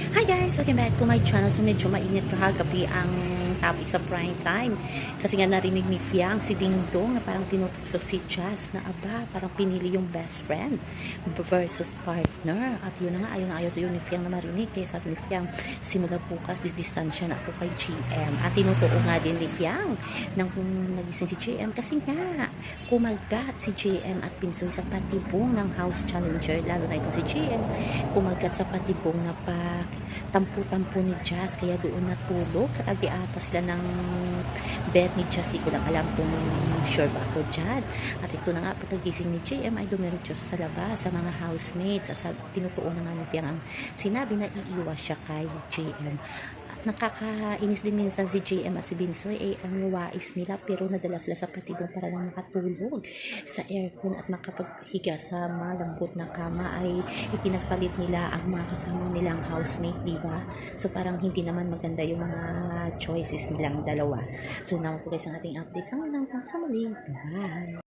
Hi guys! Welcome back to my channel. So medyo mainit kahagabi ang topic sa prime time. Kasi nga narinig ni Fiang si Ding Dong na parang tinutukso si Jazz na parang pinili yung best friend versus partner. At yun na nga, ayaw to yun ni Fiang na marinig. Kaya sabi ni Fiang, simula bukas, distansya na ako kay GM. At tinutuo nga din ni Fiang nang nagising si GM kasi nga kumagat si GM at Pinsoy sa patibong ng house challenger, lalo na itong si GM kumagat sa patibong na tampo-tampo ni Jazz, kaya doon natulog. Katabi ata sila ng bed ni Jazz, di ko lang alam kung sure ba ako dyan. At ito na nga, pagkagising ni JM ay dumiretso sa labas sa mga housemates. At tinutuon na nga ni Fiang ang sinabi na iiwas siya kay JM. Nakakainis din minsan si JM at si Binsoy ang wais nila, pero nadala sila sa patibong para lang makatulog sa aircon at makapaghiga sa malambot na kama. Ay ipinagpalit nila ang mga kasama nilang housemate, diba? So parang hindi naman maganda yung mga choices nilang dalawa. So naman po guys ang ating update sa muli. Bye!